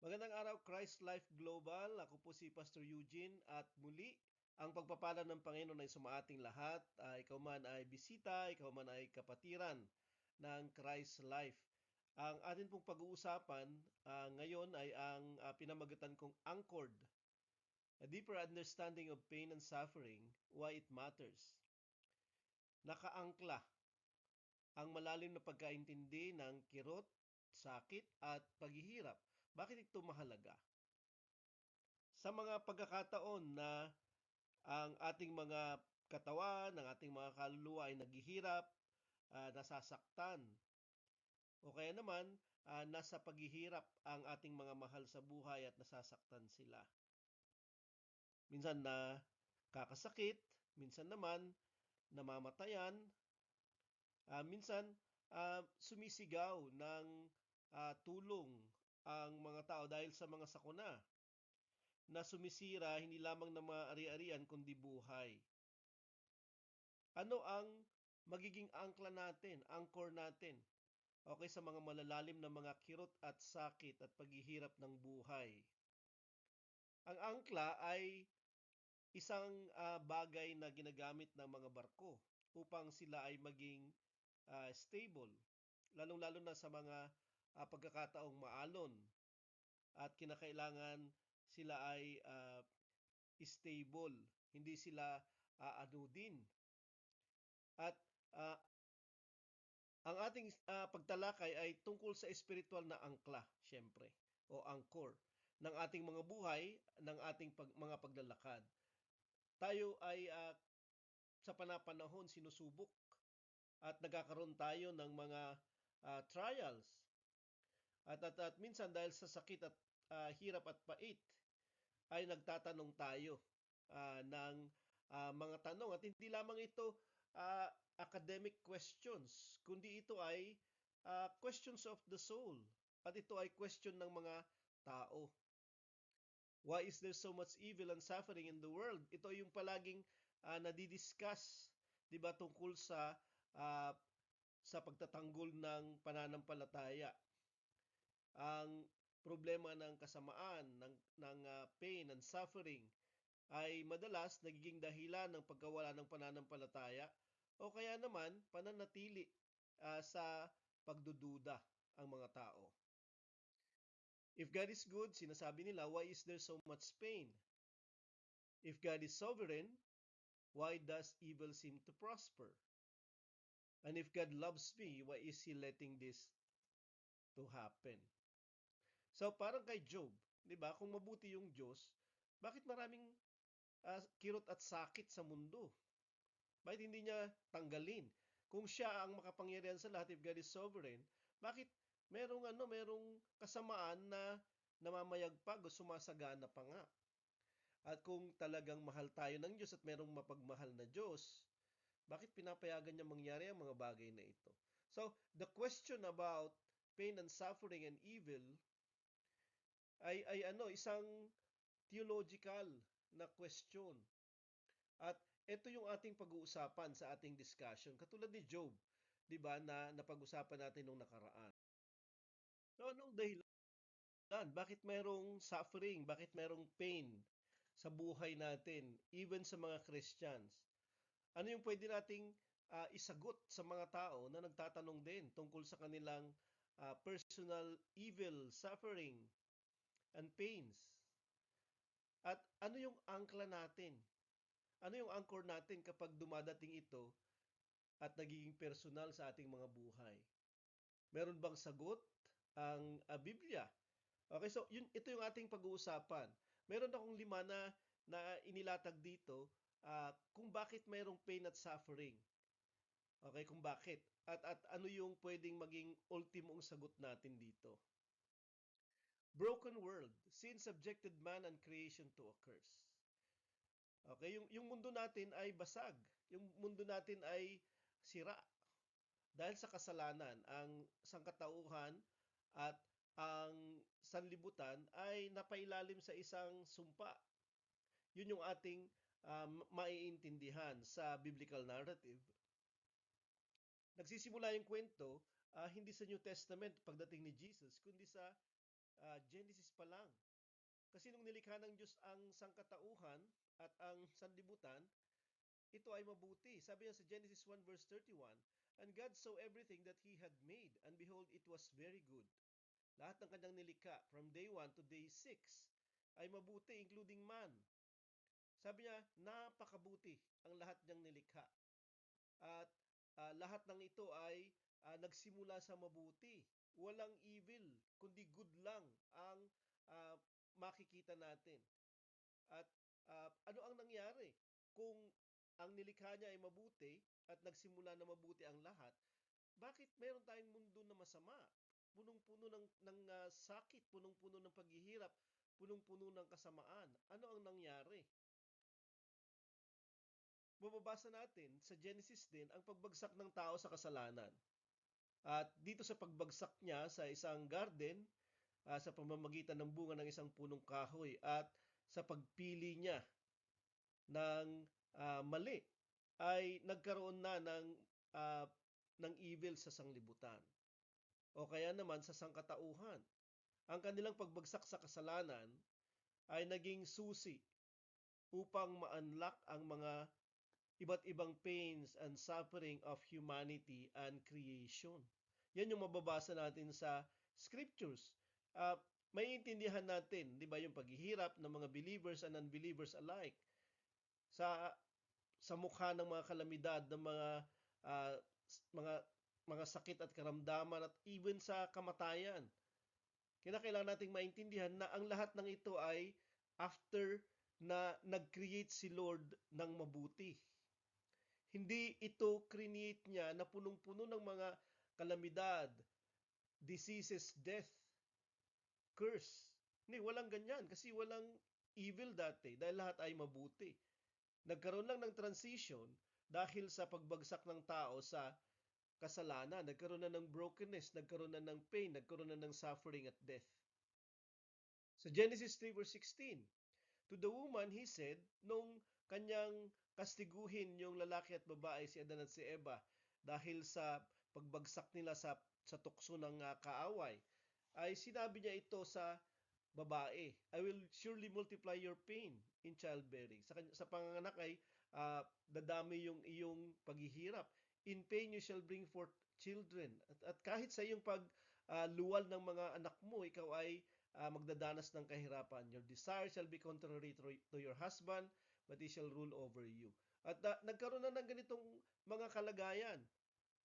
Magandang araw, Christ Life Global. Ako po si Pastor Eugene at muli, ang pagpapala ng Panginoon ay sumaating lahat. Ikaw man ay bisita, ikaw man ay kapatiran ng Christ Life. Ang atin pong pag-uusapan ngayon ay ang pinamagatan kong Anchored, a deeper understanding of pain and suffering, why it matters. Nakaangkla ang malalim na pagkaintindi ng kirot, sakit at paghihirap. Bakit ito mahalaga? Sa mga pagkakataon na ang ating mga katawan, ang ating mga kaluluwa ay naghihirap, nasasaktan, o kaya naman nasa paghihirap ang ating mga mahal sa buhay at nasasaktan sila. Minsan na kakasakit, minsan naman namamatayan, minsan sumisigaw ng tulong ang mga tao dahil sa mga sakuna na sumisira hindi lamang ng mga ari-arian kundi buhay. Ano ang magiging angkla natin, anchor natin, okay, sa mga malalalim na mga kirot at sakit at paghihirap ng buhay? Ang angkla ay isang bagay na ginagamit ng mga barko upang sila ay maging stable, lalong-lalo na sa mga pagkakataong maalon at kinakailangan sila ay stable, hindi sila aanudin. At uh, ang ating pagtalakay ay tungkol sa espiritual na angkla, syempre, o anchor ng ating mga buhay, ng ating mga paglalakad. Tayo ay sa panapanahon sinusubok at nagkakaroon tayo ng mga trials. At minsan dahil sa sakit at hirap at pait, ay nagtatanong tayo ng mga tanong. At hindi lamang ito academic questions, kundi ito ay questions of the soul. At ito ay question ng mga tao. Why is there so much evil and suffering in the world? Ito yung palaging nadidiscuss, di ba, tungkol sa pagtatanggol ng pananampalataya. Ang problema ng kasamaan, ng pain and suffering ay madalas nagiging dahilan ng pagkawala ng pananampalataya o kaya naman pananatili sa pagdududa ang mga tao. If God is good, sinasabi nila, why is there so much pain? If God is sovereign, why does evil seem to prosper? And if God loves me, why is He letting this to happen? So parang kay Job, di ba? Kung mabuti yung Diyos, bakit maraming kirot at sakit sa mundo? Bakit hindi niya tanggalin? Kung siya ang makapangyarihan sa lahat, if God is sovereign, bakit merong kasamaan na namamayagpag o sumasagana pa nga? At kung talagang mahal tayo ng Diyos at merong mapagmahal na Diyos, bakit pinapayagan niya mangyari ang mga bagay na ito? So, the question about pain and suffering and evil ay isang theological na question. At ito yung ating pag-uusapan sa ating discussion. Katulad ni Job, 'di ba, na napag-usapan natin nung nakaraan. So, anong dahilan? Bakit mayroong suffering? Bakit mayroong pain sa buhay natin, even sa mga Christians? Ano yung pwede nating isagot sa mga tao na nagtatanong din tungkol sa kanilang personal evil, suffering, and pains? At ano yung angkla natin? Ano yung anchor natin kapag dumadating ito at nagiging personal sa ating mga buhay? Meron bang sagot ang Biblia? Okay, so ito yung ating pag-uusapan. Meron akong 5 na inilatag dito kung bakit mayroong pain at suffering. Okay, kung bakit. At ano yung pwedeng maging ultimong sagot natin dito. Broken world. Sin subjected man and creation to a curse. Okay, yung mundo natin ay basag. Yung mundo natin ay sira. Dahil sa kasalanan, ang sangkatauhan at ang sanlibutan ay napailalim sa isang sumpa. Yun yung ating maiintindihan sa biblical narrative. Nagsisimula yung kwento hindi sa New Testament pagdating ni Jesus, kundi sa Genesis pa lang. Kasi nung nilikha ng Diyos ang sangkatauhan at ang sanlibutan, ito ay mabuti. Sabi niya sa Genesis 1 verse 31, "And God saw everything that He had made, and behold, it was very good." Lahat ng kanyang nilikha, from day 1 to day 6, ay mabuti, including man. Sabi niya, napakabuti ang lahat niyang nilikha. At lahat ng ito ay nagsimula sa mabuti. Walang evil, kundi good lang ang makikita natin. At ano ang nangyari? Kung ang nilikha niya ay mabuti at nagsimula na mabuti ang lahat, bakit meron tayong mundo na masama? Punong-puno ng sakit, punong-puno ng paghihirap, punong-puno ng kasamaan. Ano ang nangyari? Mababasa natin sa Genesis din ang pagbagsak ng tao sa kasalanan. At dito sa pagbagsak niya sa isang garden, sa pamamagitan ng bunga ng isang punong kahoy at sa pagpili niya ng mali, ay nagkaroon na ng evil sa sanglibutan. O kaya naman sa sangkatauhan. Ang kanilang pagbagsak sa kasalanan ay naging susi upang ma-unlock ang mga iba't ibang pains and suffering of humanity and creation. Yan yung mababasa natin sa scriptures. Maiintindihan natin, di ba, yung paghihirap ng mga believers and unbelievers alike sa mukha ng mga kalamidad, ng uh, mga mga sakit at karamdaman at even sa kamatayan. Kailangan nating maintindihan na ang lahat ng ito ay after na nag-create si Lord ng mabuti. Hindi ito create niya na punong-puno ng mga kalamidad, diseases, death, curse. Hindi, walang ganyan kasi walang evil dati dahil lahat ay mabuti. Nagkaroon lang ng transition dahil sa pagbagsak ng tao sa kasalanan. Nagkaroon na ng brokenness, nagkaroon na ng pain, nagkaroon na ng suffering at death. Sa Genesis 3 verse 16, "To the woman, he said," nung kanyang kastiguhin yung lalaki at babae, si Adan at si Eva, dahil sa pagbagsak nila sa tukso ng kaaway, ay sinabi niya ito sa babae, "I will surely multiply your pain in childbearing." Sa panganganak ay dadami yung iyong paghihirap. "In pain you shall bring forth children." At kahit sa iyong pagluwal ng mga anak mo, ikaw ay magdadanas ng kahirapan. "Your desire shall be contrary to your husband, but he shall rule over you." At nagkaroon na ng ganitong mga kalagayan.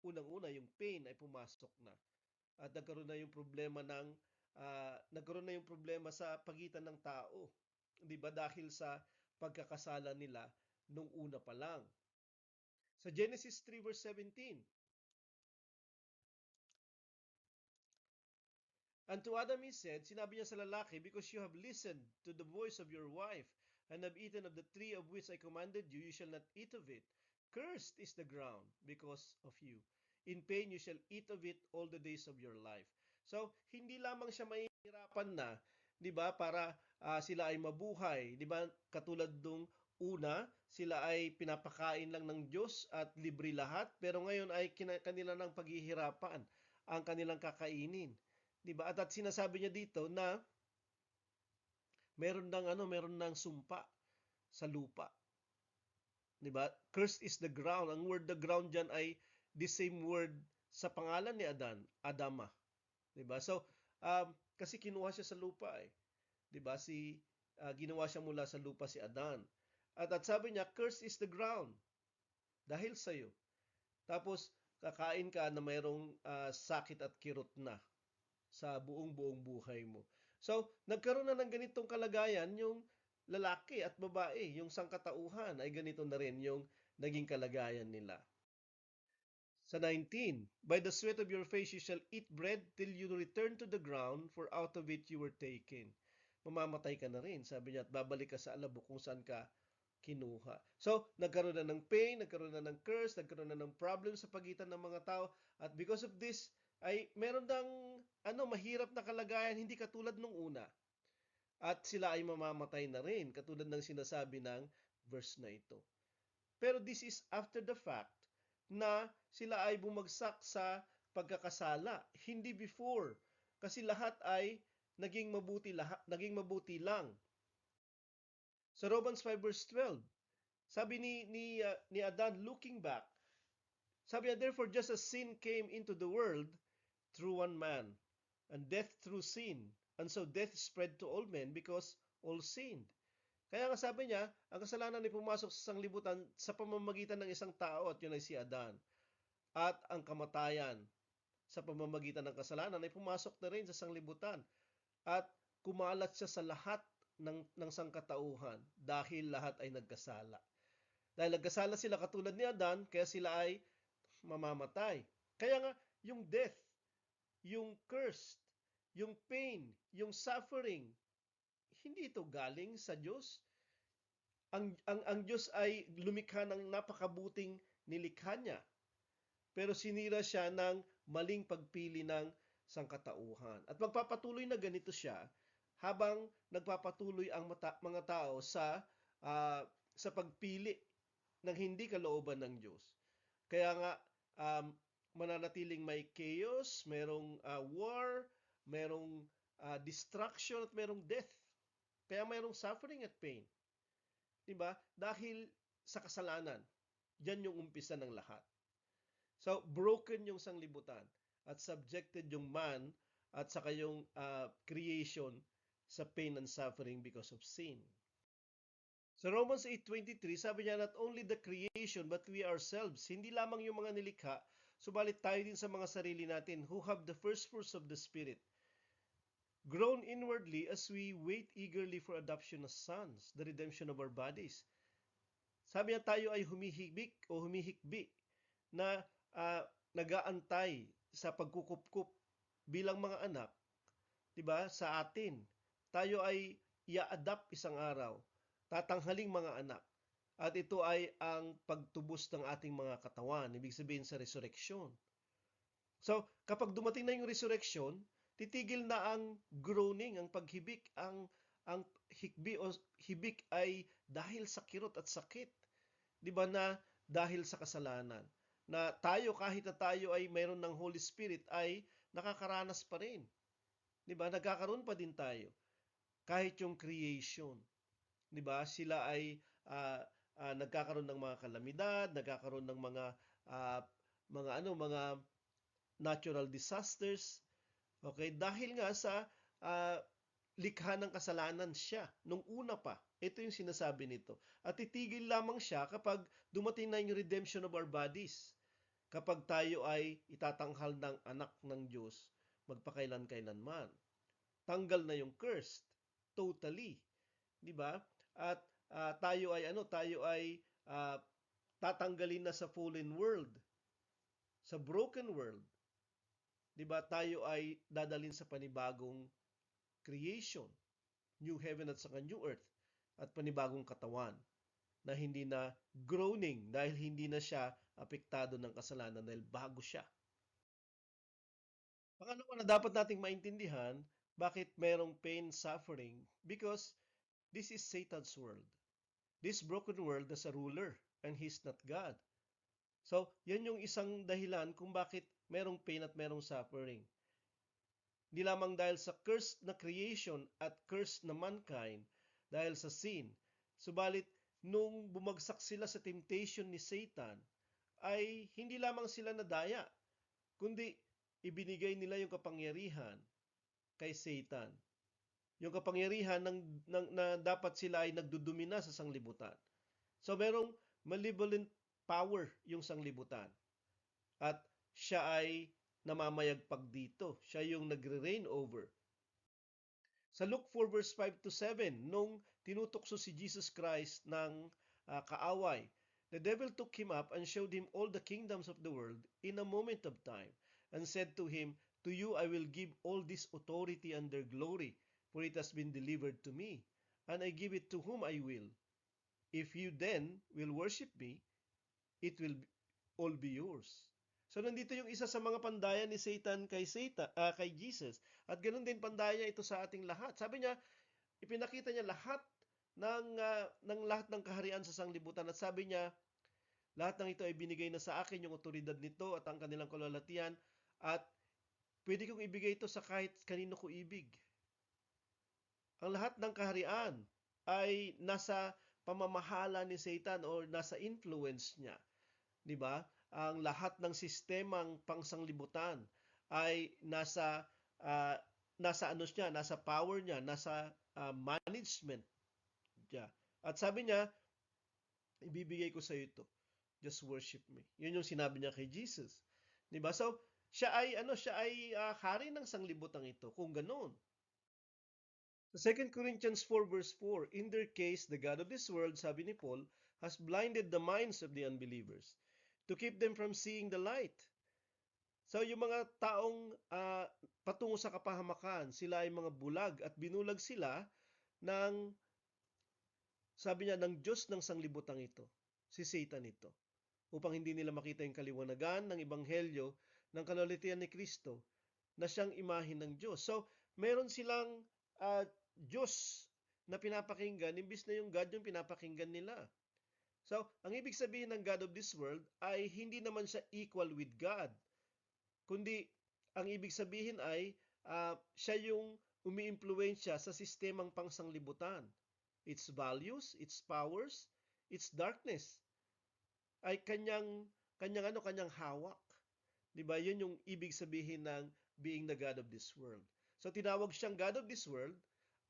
Unang-una, yung pain ay pumasok na. At nagkaroon na yung problema sa pagitan ng tao. 'Di ba? Dahil sa pagkakasala nila nung una pa lang. Sa Genesis 3 verse 17, "And to Adam he said," sinabi niya sa lalaki, "Because you have listened to the voice of your wife, and have eaten of the tree of which I commanded you, you shall not eat of it. Cursed is the ground because of you. In pain you shall eat of it all the days of your life." So, hindi lamang siya mahihirapan na, 'di ba, para sila ay mabuhay, 'di ba? Katulad nung una, sila ay pinapakain lang ng Diyos at libre lahat, pero ngayon ay kanila ng paghihirapan ang kanilang kakainin. 'Di ba? At sinasabi niya dito na meron ng sumpa sa lupa. 'Di ba? Cursed is the ground. Ang word the ground diyan ay the same word sa pangalan ni Adan, Adama. 'Di ba? So, kasi kinuha siya sa lupa eh. 'Di ba? Ginawa siya mula sa lupa si Adan. At sabi niya, cursed is the ground dahil sa iyo. Tapos kakain ka na mayroong sakit at kirot na sa buong buhay mo. So, nagkaroon na ng ganitong kalagayan yung lalaki at babae, yung sangkatauhan ay ganito na rin yung naging kalagayan nila. Sa 19, "By the sweat of your face you shall eat bread till you return to the ground, for out of it you were taken." Mamamatay ka na rin, sabi niya, at babalik ka sa alabok kung saan ka kinuha. So, nagkaroon na ng pain, nagkaroon na ng curse, nagkaroon na ng problem sa pagitan ng mga tao, at because of this, ay meron ng mahirap na kalagayan, hindi katulad nung una. At sila ay mamamatay na rin, katulad ng sinasabi ng verse na ito. Pero this is after the fact na sila ay bumagsak sa pagkakasala, hindi before. Kasi lahat ay naging mabuti lang. Sa Romans 5 verse 12, sabi ni Adan looking back, sabi niya, therefore just as sin came into the world through one man, and death through sin, and so death spread to all men because all sinned. Kaya nga sabi niya, ang kasalanan ay pumasok sa sanglibutan sa pamamagitan ng isang tao at yun ay si Adan. At ang kamatayan sa pamamagitan ng kasalanan ay pumasok na rin sa sanglibutan. At kumalat siya sa lahat ng sangkatauhan dahil lahat ay nagkasala. Dahil nagkasala sila katulad ni Adan, kaya sila ay mamamatay. Kaya nga, yung death, yung cursed, yung pain, yung suffering, hindi ito galing sa Diyos. Ang Diyos ay lumikha ng napakabuting nilikha niya. Pero sinira siya ng maling pagpili ng sangkatauhan. At magpapatuloy na ganito siya habang nagpapatuloy ang mga tao sa pagpili ng hindi kalooban ng Diyos. Kaya nga, mananatiling may chaos, merong war, merong destruction at merong death. Kaya mayroong suffering at pain. Diba? Dahil sa kasalanan. Yan yung umpisa ng lahat. So, broken yung sanglibutan at subjected yung man at saka yung creation sa pain and suffering because of sin. Sa Romans 8:23, sabi niya, not only the creation but we ourselves, hindi lamang yung mga nilikha, subalit tayo din sa mga sarili natin who have the first fruits of the Spirit, grown inwardly as we wait eagerly for adoption as sons, the redemption of our bodies. Sabi niya, tayo ay humihikbi na nag-aantay sa pagkukupkup bilang mga anak, 'di ba? Sa atin, tayo ay i-adapt isang araw, tatanghaling mga anak. At ito ay ang pagtubos ng ating mga katawan, ibig sabihin sa resurrection. So, kapag dumating na yung resurrection, titigil na ang groaning, ang paghibik, ang hikbi o hibik ay dahil sa kirot at sakit. 'Di ba na dahil sa kasalanan? Na tayo kahit na tayo ay mayroon ng Holy Spirit ay nakakaranas pa rin. 'Di ba? Nagkakaroon pa din tayo. Kahit yung creation, 'di ba? Sila ay nagkakaroon ng mga kalamidad, nagkakaroon ng mga natural disasters. Okay, dahil nga sa likha ng kasalanan siya nung una pa. Ito yung sinasabi nito. At titigil lamang siya kapag dumating na yung redemption of our bodies. Kapag tayo ay itatanghal ng anak ng Diyos magpakailan-kailanman. Tanggal na yung cursed totally, 'di ba? At tayo ay tatanggalin na sa fallen world, sa broken world. 'Di ba? Tayo ay dadalhin sa panibagong creation, new heaven at saka new earth, at panibagong katawan na hindi na groaning dahil hindi na siya apektado ng kasalanan dahil bago siya. Pangalawa na dapat nating maintindihan, bakit mayroong pain, suffering? Because this is Satan's world. This broken world has a ruler and he's not God. So, yan yung isang dahilan kung bakit mayroong pain at mayroong suffering. Hindi lamang dahil sa cursed na creation at cursed na mankind dahil sa sin. Subalit, nung bumagsak sila sa temptation ni Satan, ay hindi lamang sila nadaya, kundi ibinigay nila yung kapangyarihan kay Satan. Yung kapangyarihan na dapat sila ay nagdudumina sa sanglibutan. So, merong malevolent power yung sanglibutan. At siya ay namamayagpag dito. Siya yung nagre-reign over. Sa Luke 4 verse 5 to 7, nung tinutukso si Jesus Christ ng kaaway, the devil took him up and showed him all the kingdoms of the world in a moment of time, and said to him, to you I will give all this authority and their glory, for it has been delivered to me, and I give it to whom I will. If you then will worship me, it will all be yours. So nandito yung isa sa mga pandaya ni Satan kay Jesus. At ganoon din pandaya ito sa ating lahat. Sabi niya, ipinakita niya lahat ng lahat ng kaharian sa sanglibutan at sabi niya, lahat ng ito ay binigay na sa akin, yung otoridad nito at ang kanilang kalalatian, at pwede kong ibigay ito sa kahit kanino ko ibig. Ang lahat ng kaharian ay nasa pamamahala ni Satan or nasa influence niya. 'Di ba? Ang lahat ng sistemang pangsanglibutan ay ah, nasa ano niya, nasa power niya, nasa management niya. At sabi niya, ibibigay ko sa iyo ito. Just worship me. Yun yung sinabi niya kay Jesus. 'Di ba? So, siya ay hari ng sanglibutang ito. Kung ganoon. Sa 2 Corinthians 4 verse 4, in their case, the God of this world, sabi ni Paul, has blinded the minds of the unbelievers to keep them from seeing the light. So, yung mga taong patungo sa kapahamakan, sila ay mga bulag at binulag sila ng, sabi niya, ng Diyos ng sanglibutang ito, si Satan ito, upang hindi nila makita yung kaliwanagan ng Ebanghelyo ng kalalitian ni Kristo na siyang imahin ng Diyos. So, meron silang Diyos na pinapakinggan, imbis na yung God yung pinapakinggan nila. So, ang ibig sabihin ng God of this world ay hindi naman siya equal with God, kundi ang ibig sabihin ay siya yung umiimpluwensya sa sistemang pangsanglibutan. Its values, its powers, its darkness ay kanyang hawak. 'Di ba? 'Yun yung ibig sabihin ng being the God of this world. So tinawag siyang God of this world,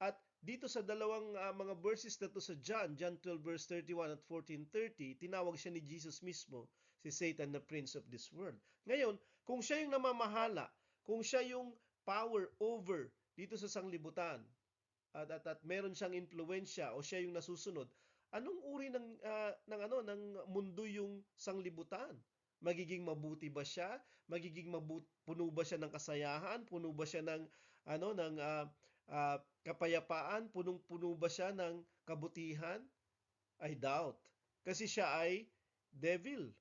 at dito sa dalawang mga verses na to sa John 12 verse 31 at 14:30, tinawag siya ni Jesus mismo si Satan na prince of this world. Ngayon, kung siya yung namamahala, kung siya yung power over dito sa sanglibutan, at meron siyang impluwensya o siya yung nasusunod, anong uri ng mundo yung sanglibutan? Magiging mabuti ba siya? Puno ba siya ng kasayahan? Puno ba siya ng kapayapaan? Punong-puno ba siya ng kabutihan? I doubt. Kasi siya ay devil.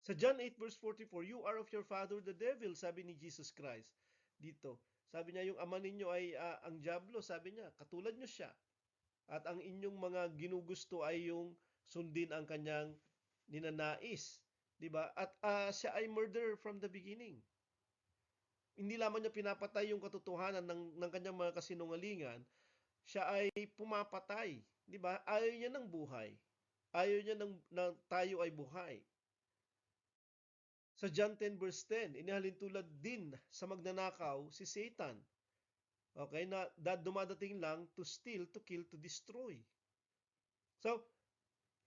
Sa John 8 verse 44, you are of your father the devil, sabi ni Jesus Christ dito. Sabi niya, yung ama ninyo ay ang diablo, sabi niya, katulad niyo siya. At ang inyong mga ginugusto ay yung sundin ang kanyang ninanais. 'Di ba? At siya ay murderer from the beginning. Hindi lamang niya pinapatay yung katotohanan ng kanyang mga kasinungalingan, siya ay pumapatay. 'Di ba? Ayaw niya ng buhay. Ayaw niya na tayo ay buhay. Sa John 10 verse 10, inihalin tulad din sa magnanakaw si Satan. Okay, na dumadating lang to steal, to kill, to destroy. So,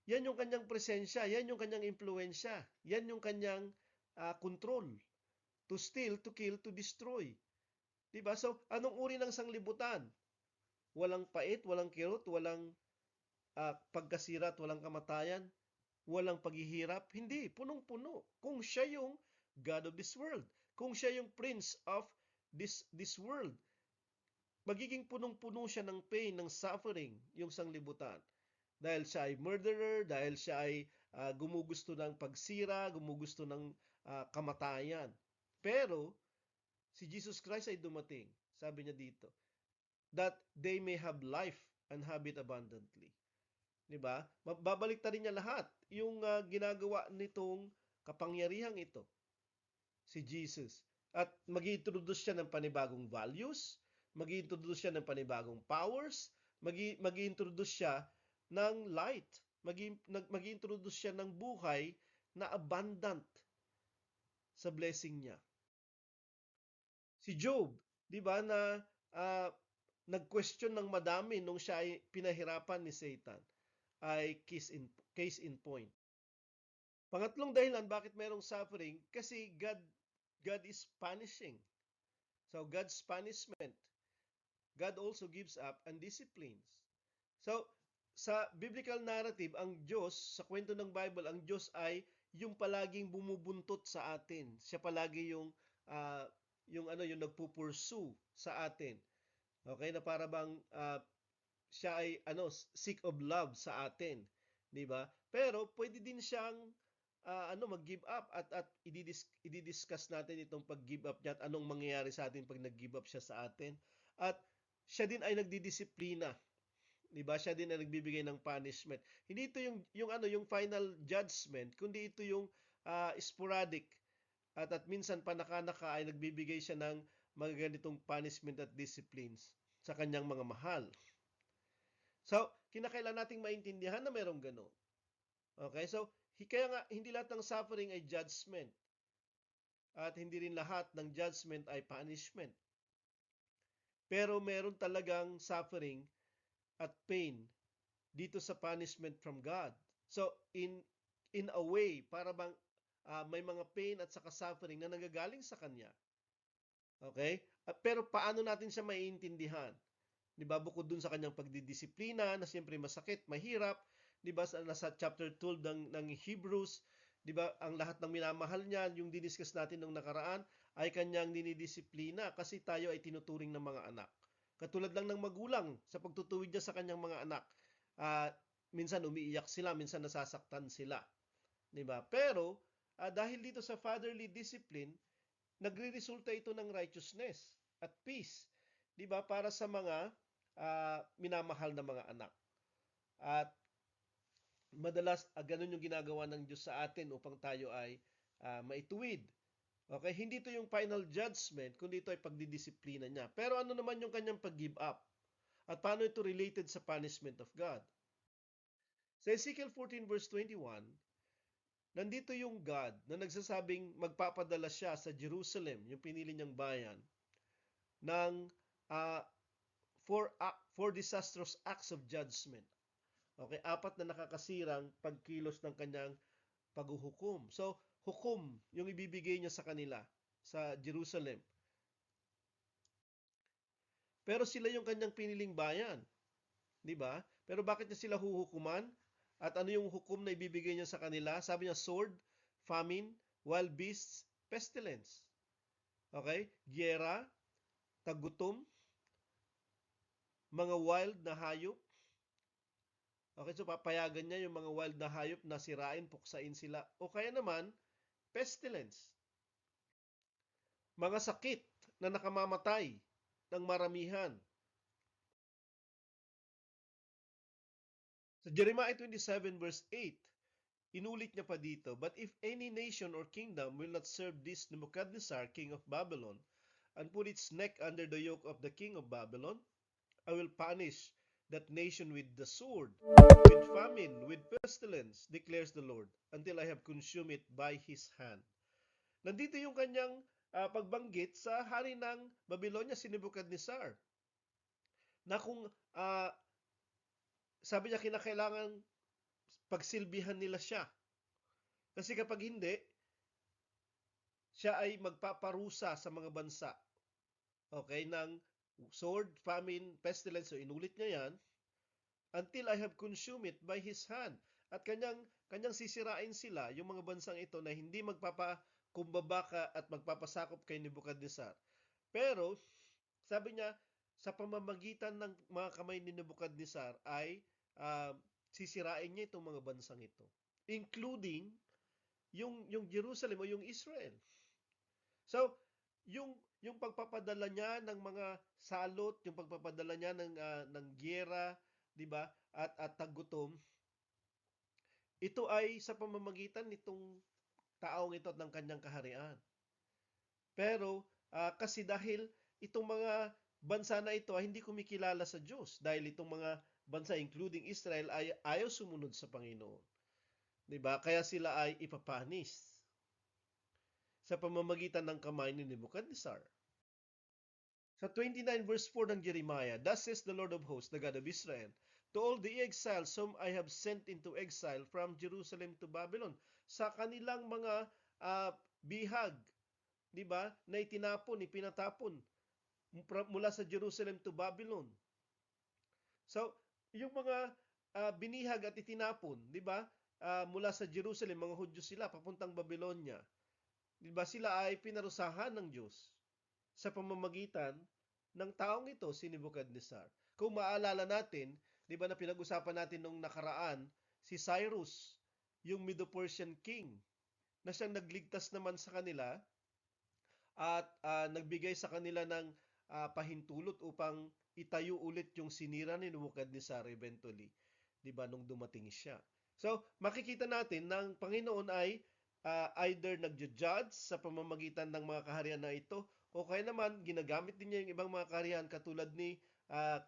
yan yung kanyang presensya, yan yung kanyang impluensya, yan yung kanyang control. To steal, to kill, to destroy. Diba? So, anong uri ng sanglibutan? Walang pait, walang kirot, walang pagkasira at walang kamatayan, walang paghihirap. Hindi, punong-puno. Kung siya yung God of this world, kung siya yung Prince of this world, magiging punong-puno siya ng pain, ng suffering, yung sanglibutan. Dahil siya ay murderer, dahil siya ay gumugusto ng pagsira, gumugusto ng kamatayan. Pero, si Jesus Christ ay dumating, sabi niya dito, that they may have life and have it abundantly. Diba? Babalik rin niya lahat yung ginagawa nitong kapangyarihang ito, si Jesus. At mag-introduce siya ng panibagong values, mag-introduce siya ng panibagong powers, mag-introduce siya ng light, mag-introduce siya ng buhay na abundant sa blessing niya. Si Job, 'di ba, na nag-question ng madami nung siya ay pinahirapan ni Satan, ay case in point. Pangatlong dahilan bakit mayroong suffering, kasi God is punishing. So God's punishment, God also gives up and disciplines. So sa biblical narrative, ang Diyos, sa kwento ng Bible, ang Diyos ay yung palaging bumubuntot sa atin. Siya palagi yung nagpupursue sa atin. Okay, na para bang siya ay seek of love sa atin, 'di ba? Pero pwede din siyang mag-give up, at i-discuss natin itong pag-give up niya at anong mangyayari sa atin pag nag-give up siya sa atin. At siya din ay nagdidisiplina. 'Di ba? Siya din ay nagbibigay ng punishment. Hindi ito yung final judgment, kundi ito yung sporadic, at minsan panaka-naka ay nagbibigay siya ng mga ganitong punishment at disciplines. sa kanyang mga mahal. So, kinakailan nating maintindihan na merong gano'n. Okay? So, kaya nga, hindi lahat ng suffering ay judgment. At hindi rin lahat ng judgment ay punishment. Pero meron talagang suffering at pain dito sa punishment from God. So, in a way, para bang may mga pain at saka suffering na nanggagaling sa Kanya. Okay? Pero paano natin siya maiintindihan? Di ba? Bukod dun sa kanyang pagdidisiplina na siyempre masakit, mahirap. Di ba? Nasa chapter 12 ng Hebrews, di ba? Ang lahat ng minamahal niya, yung diniscuss natin nung nakaraan, ay kanyang dinidisiplina kasi tayo ay tinuturing ng mga anak. Katulad lang ng magulang sa pagtutuwid niya sa kanyang mga anak. Minsan umiiyak sila, minsan nasasaktan sila. Di ba? Pero dahil dito sa fatherly discipline, nagre-resulta ito ng righteousness at peace, 'di ba? Para sa mga minamahal na mga anak. At madalas ganun yung ginagawa ng Diyos sa atin upang tayo ay maituwid. Okay, hindi ito yung final judgment, kundi ito ay pagdidisiplina niya. Pero ano naman yung kanyang pag-give up? At paano ito related sa punishment of God? Sa Ezekiel 14 verse 21, nandito yung God na nagsasabing magpapadala siya sa Jerusalem, yung pinili niyang bayan, ng uh, for disastrous acts of judgment. Okay, apat na nakakasirang pagkilos ng kanyang paghuhukom. So, hukom yung ibibigay niya sa kanila sa Jerusalem. Pero sila yung kanyang piniling bayan, 'di ba? Pero bakit niya sila huhukuman? At ano yung hukom na ibibigay niya sa kanila? Sabi niya sword, famine, wild beasts, pestilence. Okay? Giyera, tagutom, mga wild na hayop. Okay, so papayagan niya yung mga wild na hayop na sirain, puksain sila. O kaya naman, pestilence. Mga sakit na nakamamatay ng maramihan. Sa Jeremiah 27 verse 8, inulit niya pa dito, but if any nation or kingdom will not serve this Nebuchadnezzar, king of Babylon, and put its neck under the yoke of the king of Babylon, I will punish that nation with the sword, with famine, with pestilence, declares the Lord, until I have consumed it by his hand. Nandito yung kanyang pagbanggit sa hari ng Babylonia, si Nebuchadnezzar, na kung sabi niya kinakailangan pagsilbihan nila siya. Kasi kapag hindi, siya ay magpaparusa sa mga bansa. Okay, ng sword, famine, pestilence, so inulit niya yan, until I have consumed it by his hand. At kanyang sisirain sila, yung mga bansang ito na hindi magpapakumbaba at magpapasakop kay Nebuchadnezzar. Pero, sabi niya, sa pamamagitan ng mga kamay ni Nebuchadnezzar ay sisirain niya itong mga bansang ito. Including yung Jerusalem o yung Israel. So, yung pagpapadala niya ng mga salot, yung pagpapadala niya ng giyera, 'di ba? At tagutom, ito ay sa pamamagitan nitong taong ito at ng kanyang kaharian. Pero kasi dahil itong mga bansa na ito ay hindi kumikilala sa Diyos, dahil itong mga bansa including Israel ay ayaw sumunod sa Panginoon. 'Di ba? Kaya sila ay ipapanis sa pamamagitan ng kamay ni Nebuchadnezzar. Sa 29 verse 4 ng Jeremiah, thus says the Lord of hosts, the God of Israel, to all the exiles whom I have sent into exile from Jerusalem to Babylon, sa kanilang mga bihag, di ba, na ipinatapon mula sa Jerusalem to Babylon. So, yung mga binihag at itinapon, di ba, mula sa Jerusalem, mga Hudyo sila, papuntang Babylonia. Di ba, sila ay pinarusahan ng Diyos sa pamamagitan ng taong ito, si Nebuchadnezzar. Kung maalala natin, di ba na pinag-usapan natin nung nakaraan, si Cyrus, yung Medo-Persian king, na siyang nagligtas naman sa kanila at nagbigay sa kanila ng pahintulot upang itayo ulit yung sinira ni Nebuchadnezzar eventually, di ba, nung dumating siya. So, makikita natin na ang Panginoon ay either nagja-judge sa pamamagitan ng mga kaharian na ito O kaya naman, ginagamit din niya yung ibang mga kaharian katulad ni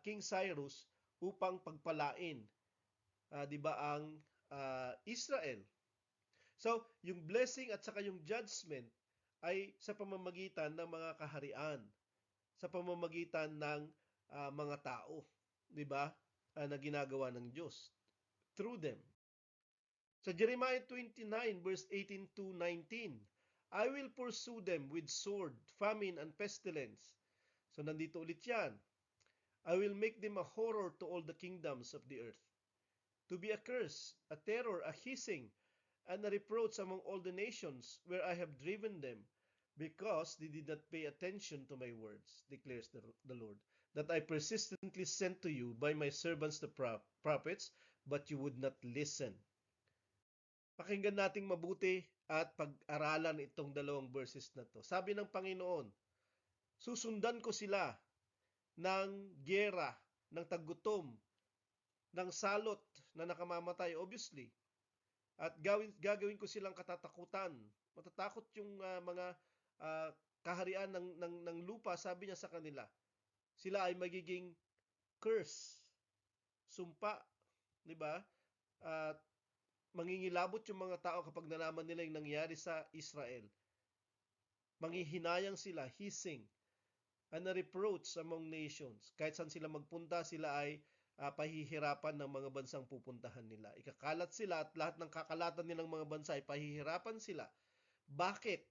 King Cyrus upang pagpalain, di ba, ang Israel. So, yung blessing at saka yung judgment ay sa pamamagitan ng mga kaharian, sa pamamagitan ng mga tao, di ba, na ginagawa ng Diyos through them. Sa Jeremiah 29 verse 18 to 19, I will pursue them with sword, famine, and pestilence. So nandito ulit yan. I will make them a horror to all the kingdoms of the earth, to be a curse, a terror, a hissing, and a reproach among all the nations where I have driven them, because they did not pay attention to my words, declares the Lord, that I persistently sent to you by my servants the prophets, but you would not listen. Pakinggan nating mabuti at pag-aralan itong dalawang verses na to. Sabi ng Panginoon, susundan ko sila ng gyera, ng tagutom, ng salot na nakamamatay, obviously. At gagawin ko silang katatakutan. Matatakot yung mga kaharian ng lupa, sabi niya sa kanila. Sila ay magiging curse, sumpa, di ba? At mangingilabot yung mga tao kapag nalaman nila yung nangyari sa Israel. Manghihinayang sila, hissing, and a reproach among nations. Kahit saan sila magpunta, sila ay pahihirapan ng mga bansang pupuntahan nila. Ikakalat sila at lahat ng kakalatan nilang mga bansa ay pahihirapan sila. Bakit?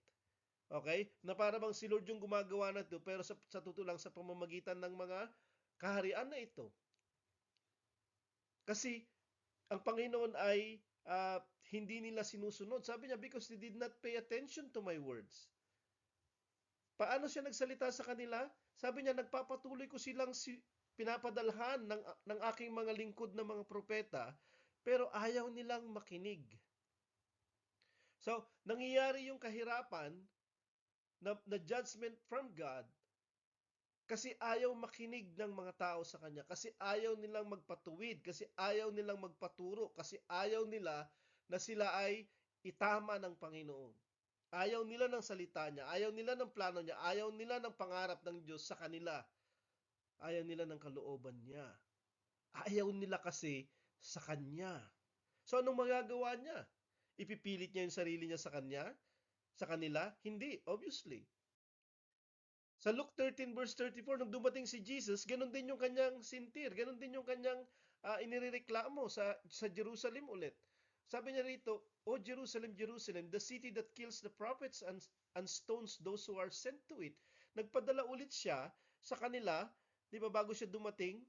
Okay? Na para bang si Lord yung gumagawa na ito, pero sa totoo lang sa pamamagitan ng mga kaharian na ito. Kasi ang Panginoon ay hindi nila sinusunod. Sabi niya, because they did not pay attention to my words. Paano siya nagsalita sa kanila? Sabi niya, nagpapatuloy ko silang pinapadalhan ng aking mga lingkod na mga propeta, pero ayaw nilang makinig. So, nangyayari yung kahirapan na judgment from God kasi ayaw makinig ng mga tao sa Kanya, kasi ayaw nilang magpatuwid, kasi ayaw nilang magpaturo, kasi ayaw nila na sila ay itama ng Panginoon. Ayaw nila ng salita niya, ayaw nila ng plano niya, ayaw nila ng pangarap ng Diyos sa kanila. Ayaw nila ng kalooban niya. Ayaw nila kasi sa Kanya. So anong magagawa niya? Ipipilit niya yung sarili niya sa Kanya? Sa kanila? Hindi, obviously. Sa Luke 13 verse 34, nung dumating si Jesus, ganun din yung kanyang sintir, ganun din yung kanyang inireklamo sa Jerusalem ulit. Sabi niya rito, O Jerusalem, Jerusalem, the city that kills the prophets and stones those who are sent to it. Nagpadala ulit siya sa kanila, di ba, bago siya dumating,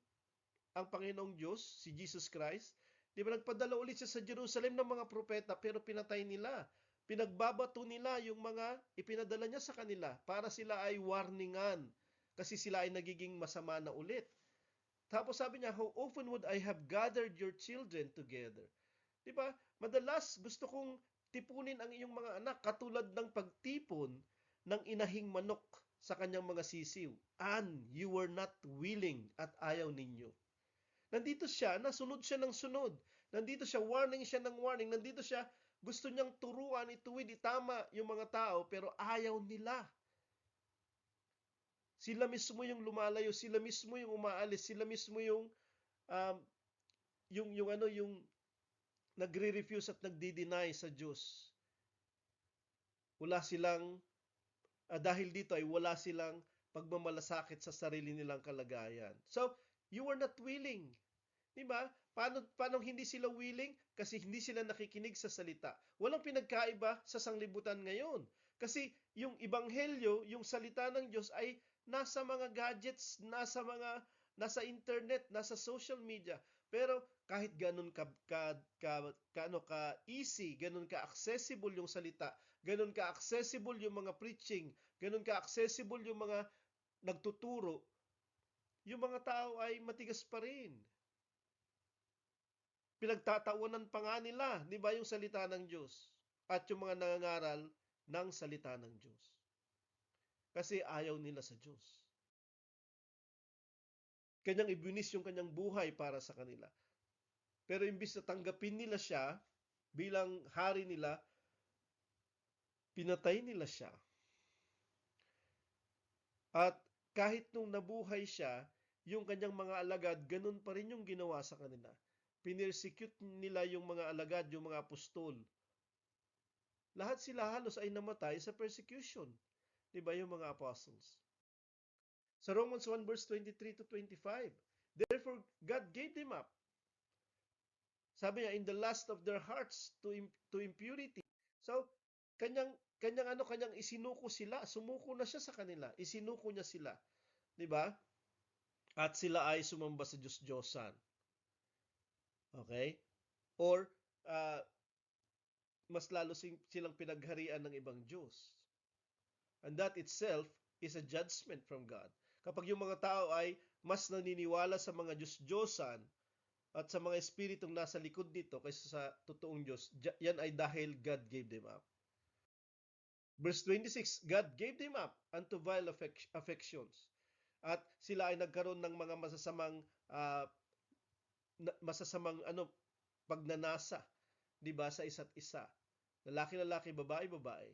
ang Panginoong Diyos, si Jesus Christ. Di ba, nagpadala ulit siya sa Jerusalem ng mga propeta, pero pinatay nila. Pinagbabato nila yung mga ipinadala niya sa kanila para sila ay warningan kasi sila ay nagiging masama na ulit. Tapos sabi niya, how often would I have gathered your children together? Di ba? Madalas gusto kong tipunin ang iyong mga anak katulad ng pagtipon ng inahing manok sa kanyang mga sisiw. And you were not willing at ayaw ninyo. Nandito siya, nasunod siya ng sunod. Nandito siya, warning siya ng warning. Nandito siya, gusto niyang turuan, ituwid, itama yung mga tao, pero ayaw nila. Sila mismo yung lumalayo, sila mismo yung umaalis, sila mismo yung nagre-refuse at nagdi-deny sa Diyos. Wala silang dahil dito ay wala silang pagmamalasakit sa sarili nilang kalagayan. So, you were not willing. Diba? Paano hindi sila willing? Kasi hindi sila nakikinig sa salita. Walang pinagkaiba sa sanglibutan ngayon. Kasi yung ebanghelyo, yung salita ng Diyos ay nasa mga gadgets, nasa internet, nasa social media. Pero kahit ganun ka easy, ganun ka accessible yung salita, ganun ka accessible yung mga preaching, ganun ka accessible yung mga nagtuturo, yung mga tao ay matigas pa rin. Pinagtatawanan pa nga nila, di ba, yung salita ng Diyos at yung mga nangangaral ng salita ng Diyos. Kasi ayaw nila sa Diyos. Kanyang ibinis yung kanyang buhay para sa kanila. Pero imbis na tanggapin nila siya bilang hari nila, pinatay nila siya. At kahit nung nabuhay siya, yung kanyang mga alagad, ganun pa rin yung ginawa sa kanila. Pinersecute nila yung mga alagad, yung mga apostol. Lahat sila halos ay namatay sa persecution. Diba yung mga apostles? Sa Romans 1 verse 23 to 25, therefore God gave them up. Sabi niya, in the lust of their hearts to impurity. So, kanyang isinuko sila. Sumuko na siya sa kanila. Isinuko niya sila. 'Di ba? At sila ay sumamba sa Diyos-Diyosan. Okay? Or mas lalo silang pinagharian ng ibang Diyos. And that itself is a judgment from God. Kapag yung mga tao ay mas naniniwala sa mga Diyos-Diyosan at sa mga espiritong nasa likod dito kaysa sa totoong Diyos, yan ay dahil God gave them up. Verse 26, God gave them up unto vile affections. At sila ay nagkaroon ng mga masasamang pagnanasa, 'di ba, sa isa't isa. Lalaki-lalaki, babae-babae.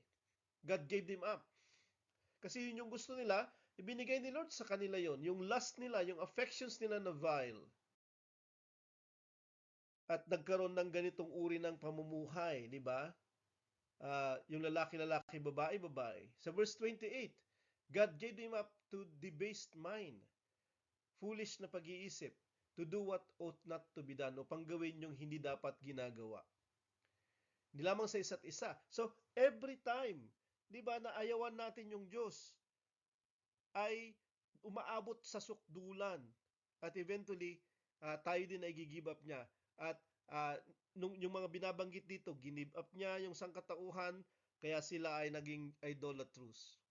God gave them up. Kasi yun yung gusto nila, ibinigay ni Lord sa kanila yon, yung lust nila, yung affections nila na vile. At nagkaroon ng ganitong uri ng pamumuhay, di ba? Yung lalaki-lalaki, babae-babae. Sa verse 28, God gave them up to debased mind, foolish na pag-iisip, to do what ought not to be done, upang gawin yung hindi dapat ginagawa. Hindi lamang sa isa't isa. So, every time, di ba, na ayawan natin yung Diyos, ay umaabot sa sukdulan. At eventually, tayo din ay give up niya. At yung mga binabanggit dito, give up niya yung sangkatauhan, kaya sila ay naging idolatrous.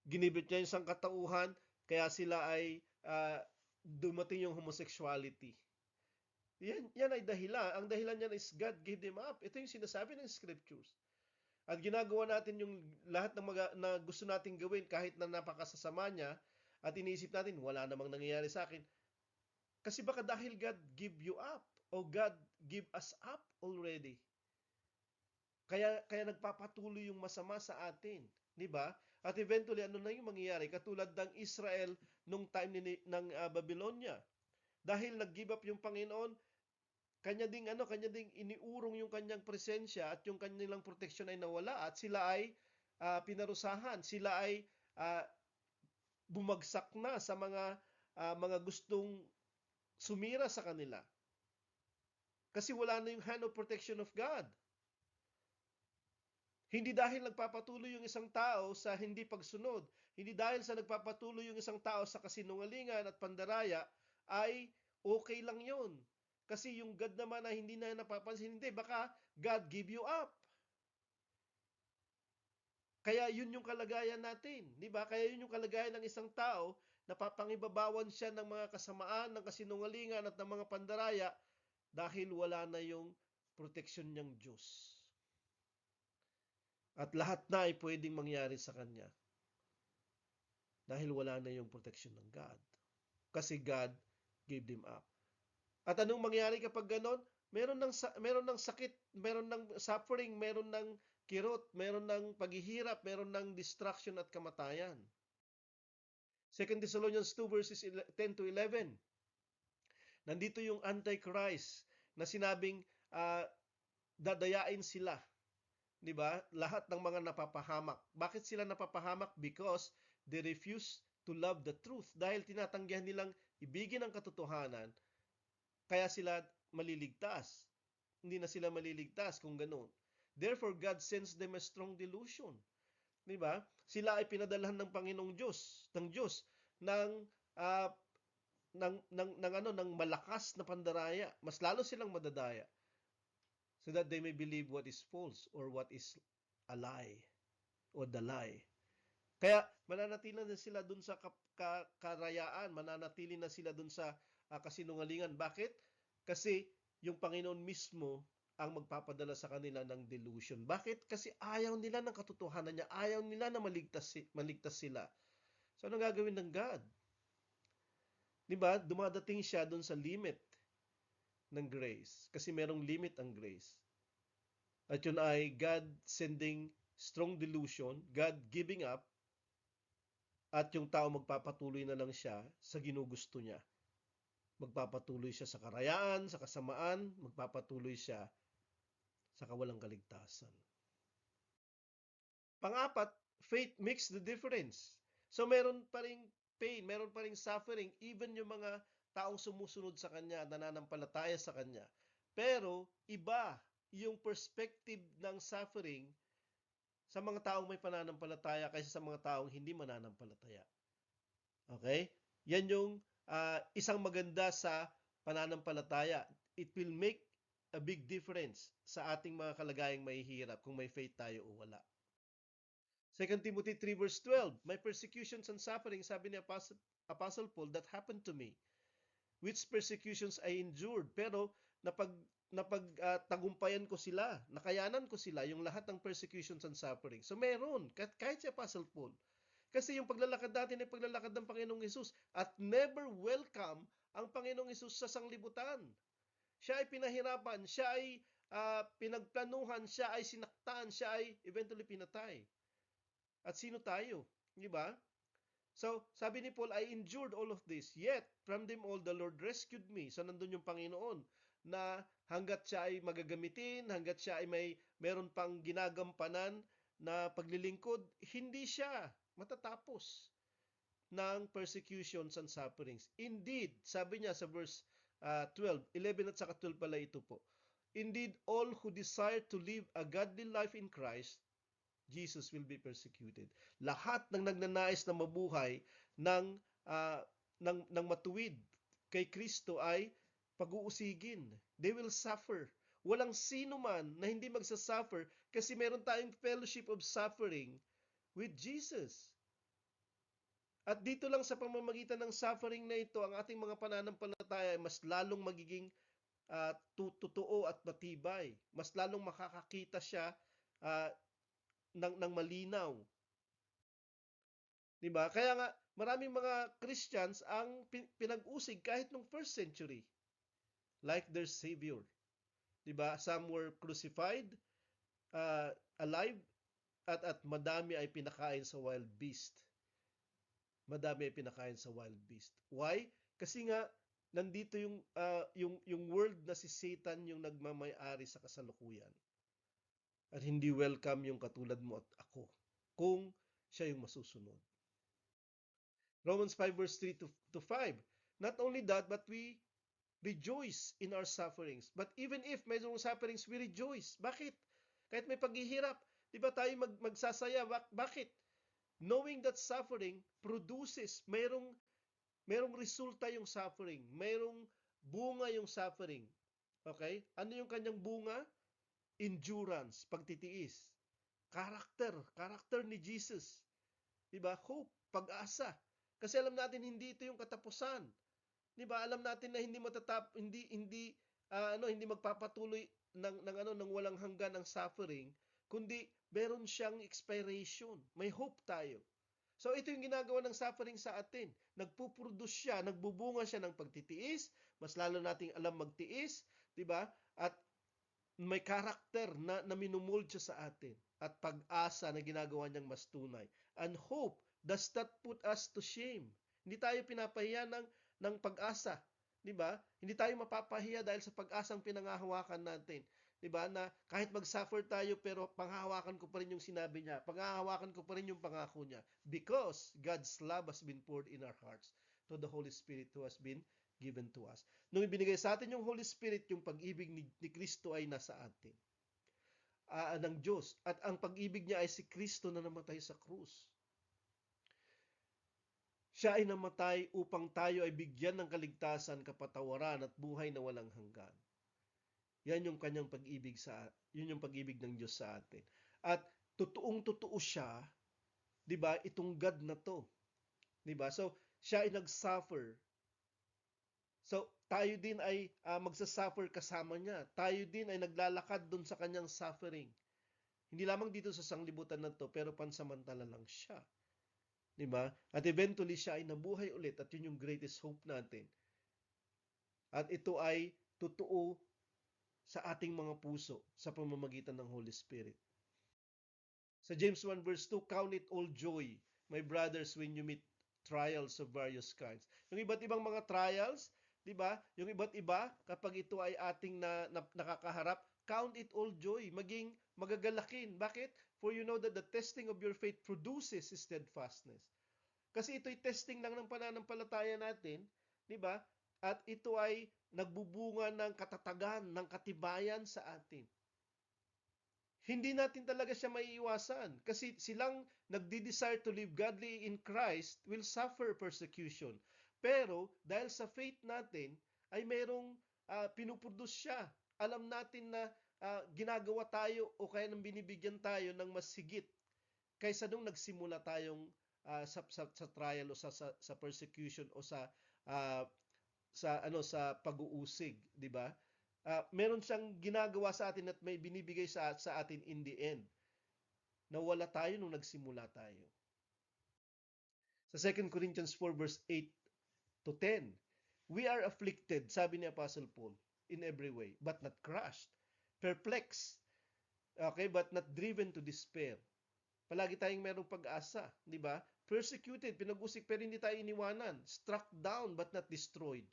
Ginibit niya yung sangkatauhan, kaya sila ay dumating yung homosexuality. Yan ay dahilan. Ang dahilan niyan is God gave them up. Ito yung sinasabi ng scriptures. At ginagawa natin yung lahat ng na gusto nating gawin kahit na napakasasama niya at iniisip natin, wala namang nangyayari sa akin. Kasi baka dahil God give you up o God give us up already. Kaya nagpapatuloy yung masama sa atin. Di ba? At eventually, ano na yung mangyayari? Katulad ng Israel nung time ng Babylonia. Dahil nag-give up yung Panginoon, kanya ding iniurong yung kanyang presensya at yung kanilang proteksyon ay nawala at sila ay pinarusahan, sila ay bumagsak na sa mga gustong sumira sa kanila. Kasi wala na yung hand of protection of God. Hindi dahil nagpapatuloy yung isang tao sa hindi pagsunod, hindi dahil sa nagpapatuloy yung isang tao sa kasinungalingan at pandaraya, ay okay lang yun. Kasi yung God naman na hindi na napapansin, hindi, baka God give you up. Kaya yun yung kalagayan natin, di ba? Kaya yun yung kalagayan ng isang tao, napapangibabawan siya ng mga kasamaan, ng kasinungalingan at ng mga pandaraya dahil wala na yung proteksyon niyang Diyos. At lahat na ay pwedeng mangyari sa kanya dahil wala na yung proteksyon ng God. Kasi God gave them up. At anong mangyari kapag ganon? Meron ng sakit, meron ng suffering, meron ng kirot, meron ng paghihirap, meron ng distraction at kamatayan. 2 Thessalonians 2 verses 10 to 11. Nandito yung Antichrist na sinabing dadayain sila. 'Di ba? Lahat ng mga napapahamak. Bakit sila napapahamak? Because they refuse to love the truth. Dahil tinatanggihan nilang ibigin ang katotohanan, kaya sila maliligtas. Hindi na sila maliligtas kung ganoon. Therefore, God sends them a strong delusion. 'Di ba? Sila ay pinadalhan ng Panginoong Diyos, ng malakas na pandaraya. Mas lalo silang madadaya. So that they may believe what is false or what is a lie or the lie. Kaya mananatili na sila dun sa karayaan, mananatili na sila dun sa kasinungalingan. Bakit? Kasi yung Panginoon mismo ang magpapadala sa kanila ng delusion. Bakit? Kasi ayaw nila ng katotohanan niya. Ayaw nila na maligtas sila. So ano gagawin ng God? Diba? Dumadating siya dun sa limit ng grace. Kasi merong limit ang grace. At yun ay God sending strong delusion, God giving up, At yung tao magpapatuloy na lang siya sa ginugusto niya. Magpapatuloy siya sa karayaan, sa kasamaan, magpapatuloy siya sa kawalang kaligtasan. Pang-apat, faith makes the difference. So meron pa ring pain, meron pa ring suffering, even yung mga taong sumusunod sa Kanya, nananampalataya sa Kanya. Pero iba yung perspective ng suffering sa mga taong may pananampalataya kaysa sa mga taong hindi mananampalataya. Okay? Yan yung isang maganda sa pananampalataya. It will make a big difference sa ating mga kalagayang mahihirap kung may faith tayo o wala. 2 Timothy 3 verse 12, my persecutions and suffering, sabi ni Apostle Paul, that happened to me, which persecutions I endured. Pero napagtagumpayan ko sila, nakayanan ko sila, yung lahat ng persecutions and suffering. So meron, kahit si Apostle Paul. Kasi yung paglalakad natin ay paglalakad ng Panginoong Hesus at never welcome ang Panginoong Hesus sa sanglibutan. Siya ay pinahirapan, siya ay pinagplanuhan, siya ay sinaktan, siya ay eventually pinatay. At sino tayo? Di ba? So, sabi ni Paul, I endured all of this, yet from them all the Lord rescued me. So, nandun yung Panginoon na hanggat siya ay magagamitin, hanggat siya ay meron pang ginagampanan na paglilingkod, hindi siya matatapos ng persecutions and sufferings. Indeed, sabi niya sa verse 11 at saka 12 pala ito po. Indeed, all who desire to live a godly life in Christ Jesus will be persecuted. Lahat ng nagnanais na mabuhay ng matuwid kay Kristo ay pag-uusigin. They will suffer. Walang sino man na hindi magsasuffer kasi meron tayong fellowship of suffering with Jesus. At dito lang sa pamamagitan ng suffering na ito, ang ating mga pananampalataya ay mas lalong magiging totoo at matibay. Mas lalong makakakita siya ng malinaw. 'Di ba? Kaya nga maraming mga Christians ang pinag-usig kahit nung first century, like their savior. 'Di ba? Some were crucified, alive, at madami ay pinakain sa wild beast. Madami ay pinakain sa wild beast. Why? Kasi nga nandito yung world na si Satan yung nagmamay-ari sa kasalukuyan. At hindi welcome yung katulad mo at ako kung siya yung masusunod. Romans 5 verse 3 to 5. Not only that, but we rejoice in our sufferings. But even if mayroong sufferings, we rejoice. Bakit? Kahit may paghihirap, di ba tayo magsasaya? Bakit? Knowing that suffering produces, mayroong resulta yung suffering. Mayroong bunga yung suffering. Okay? Ano yung kanyang bunga? Endurance, pagtitiis. Character ni Jesus. Diba? Hope, pag-asa. Kasi alam natin hindi ito yung katapusan. Diba? Alam natin na hindi magpapatuloy ng walang hanggan ang suffering, kundi meron siyang expiration. May hope tayo. So ito yung ginagawa ng suffering sa atin. Nagpuproduce siya, nagbubunga siya ng pagtitiis, mas lalo nating alam magtiis, 'di ba? At may karakter na minumuld siya sa atin at pag-asa na ginagawa niyang mas tunay. And hope does not put us to shame. Hindi tayo pinapahiya ng pag-asa, 'di ba? Hindi tayo mapapahiya dahil sa pag-asang pinanghahawakan natin. 'Di ba? Na kahit mag-suffer tayo pero panghahawakan ko pa rin yung sinabi niya. Panghahawakan ko pa rin yung pangako niya because God's love has been poured in our hearts to the Holy Spirit who has been given to us. Nung ibinigay sa atin yung Holy Spirit, yung pag-ibig ni Kristo ay nasa atin. Ng Diyos. At ang pag-ibig niya ay si Kristo na namatay sa krus. Siya ay namatay upang tayo ay bigyan ng kaligtasan, kapatawaran at buhay na walang hanggan. Yan yung kanyang pag-ibig yun yung pag-ibig ng Diyos sa atin. At totoong-totoo siya, 'di ba? Itong God na 'to. 'Di ba? So, siya ay nag-suffer. So, tayo din ay magsasuffer kasama niya. Tayo din ay naglalakad doon sa kanyang suffering. Hindi lamang dito sa sanglibutan na 'to, pero pansamantala lang siya. 'Di ba? At eventually siya ay nabuhay ulit at yun yung greatest hope natin. At ito ay totoo sa ating mga puso sa pamamagitan ng Holy Spirit. Sa James 1 verse 2, count it all joy, my brothers, when you meet trials of various kinds. Yung iba't ibang mga trials, di ba? Yung iba't iba, kapag ito ay ating nakakaharap, count it all joy, maging magagalakin. Bakit? For you know that the testing of your faith produces steadfastness. Kasi ito'y testing lang ng pananampalataya natin, di ba? At ito ay nagbubunga ng katatagan, ng katibayan sa atin. Hindi natin talaga siya maiiwasan kasi silang nagdi-desire to live godly in Christ will suffer persecution. Pero dahil sa faith natin ay merong pinuproduce siya. Alam natin na ginagawa tayo o kaya nang binibigyan tayo ng mas higit kaysa nung nagsimula tayong sa trial o sa persecution o sa pag-uusig, di ba? Meron siyang ginagawa sa atin at may binibigay sa atin in the end. Nawala tayo nung nagsimula tayo. Sa 2 Corinthians 4 verse 8 to 10, we are afflicted, sabi ni Apostle Paul, in every way, but not crushed, perplexed, okay, but not driven to despair. Palagi tayong merong pag-asa, di ba? Persecuted, pinag-usik pero hindi tayo iniwanan, struck down but not destroyed.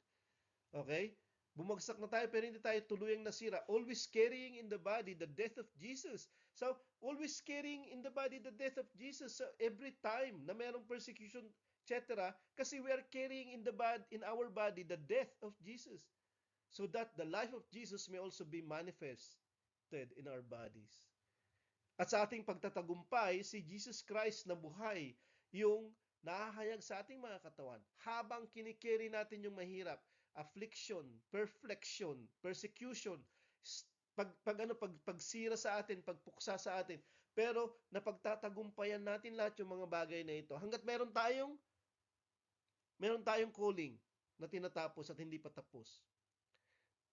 Okay? Bumagsak na tayo pero hindi tayo tuluyang nasira. Always carrying in the body the death of Jesus. So, always carrying in the body the death of Jesus. So, every time na mayroong persecution, etc., kasi we are carrying in our body the death of Jesus. So that the life of Jesus may also be manifested in our bodies. At sa ating pagtatagumpay, si Jesus Christ na buhay, yung nahahayag sa ating mga katawan, habang kinikerry natin yung mahirap, affliction, perflection, persecution, pagsira sa atin, pagpuksa sa atin, pero napagtatagumpayan natin lahat yung mga bagay na ito. Hanggat meron tayong calling na tinatapos at hindi pa tapos.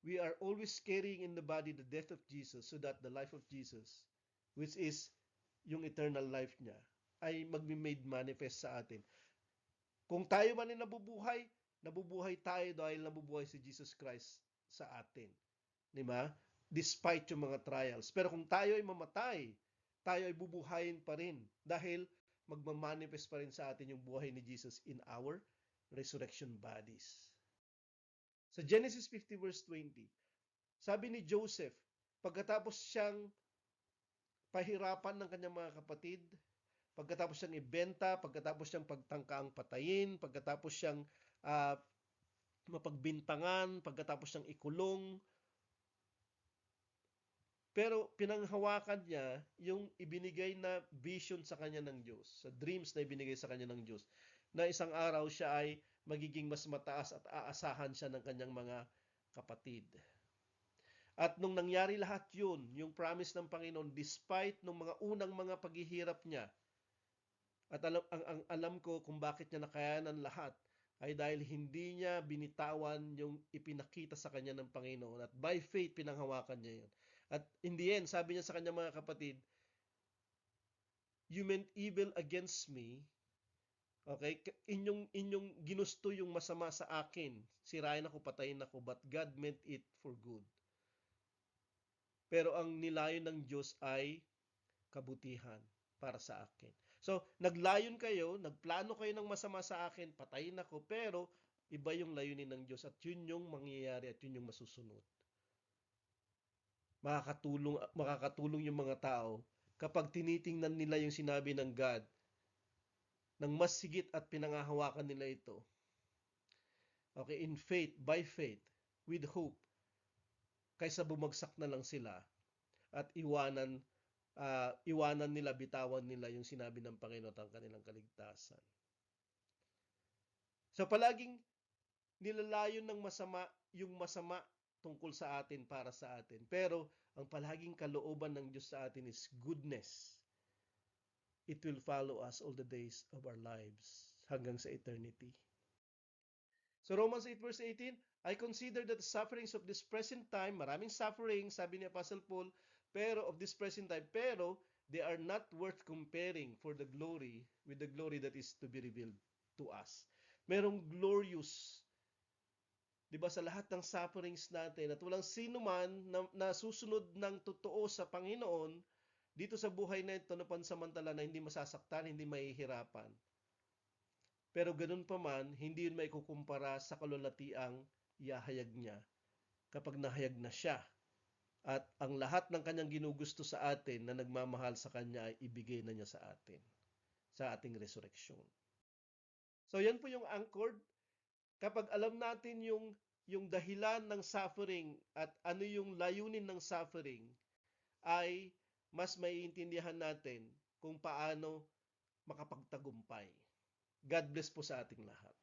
We are always carrying in the body the death of Jesus so that the life of Jesus, which is yung eternal life niya, ay magme-made manifest sa atin. Kung tayo man ay nabubuhay tayo dahil nabubuhay si Jesus Christ sa atin. Diba? Despite yung mga trials. Pero kung tayo ay mamatay, tayo ay bubuhayin pa rin dahil magmamanifest pa rin sa atin yung buhay ni Jesus in our resurrection bodies. Sa Genesis 50 verse 20, sabi ni Joseph, pagkatapos siyang pahirapan ng kanyang mga kapatid, pagkatapos siyang ibenta, pagkatapos siyang pagtangkaang patayin, pagkatapos siyang mapagbintangan, pagkatapos siyang ikulong, pero pinanghawakan niya yung ibinigay na vision sa kanya ng Diyos, sa dreams na ibinigay sa kanya ng Diyos, na isang araw siya ay magiging mas mataas at aasahan siya ng kanyang mga kapatid. At nung nangyari lahat yun, yung promise ng Panginoon, despite nung mga unang mga paghihirap niya, at alam ko kung bakit niya nakayanan lahat, ay dahil hindi niya binitawan yung ipinakita sa kanya ng Panginoon. At by faith, pinanghawakan niya yun. At in the end, sabi niya sa kanyang mga kapatid, you meant evil against me. Okay? Inyong ginusto yung masama sa akin. Sirain ako, patayin ako. But God meant it for good. Pero ang nilayon ng Diyos ay kabutihan para sa akin. So, naglayon kayo, nagplano kayo ng masama sa akin, patayin ako, pero iba yung layunin ng Diyos at yun yung mangyayari at yun yung masusunod. Makakatulong yung mga tao kapag tinitingnan nila yung sinabi ng God ng mas sigit at pinangahawakan nila ito. Okay, in faith, by faith, with hope, kaysa bumagsak na lang sila at iwanan nila, bitawan nila yung sinabi ng Panginoon at ang kanilang kaligtasan. So palaging nilalayon ng masama yung masama tungkol sa atin, para sa atin. Pero ang palaging kalooban ng Diyos sa atin is goodness. It will follow us all the days of our lives hanggang sa eternity. So Romans 8 verse 18, I consider that the sufferings of this present time, maraming suffering, sabi ni Apostle Paul, pero of this present time, pero they are not worth comparing for the glory with the glory that is to be revealed to us. Merong glorious, di ba, sa lahat ng sufferings natin, at walang sino man na susunod ng totoo sa Panginoon dito sa buhay na ito na pansamantala na hindi masasaktan, hindi mahihirapan. Pero ganun pa man, hindi yun maikukumpara sa kalulatiang ihahayag niya kapag nahayag na siya. At ang lahat ng kanyang ginugusto sa atin na nagmamahal sa kanya ay ibigay na niya sa atin, sa ating resurreksyon. So yan po yung anchored. Kapag alam natin yung dahilan ng suffering at ano yung layunin ng suffering, ay mas maiintindihan natin kung paano makapagtagumpay. God bless po sa ating lahat.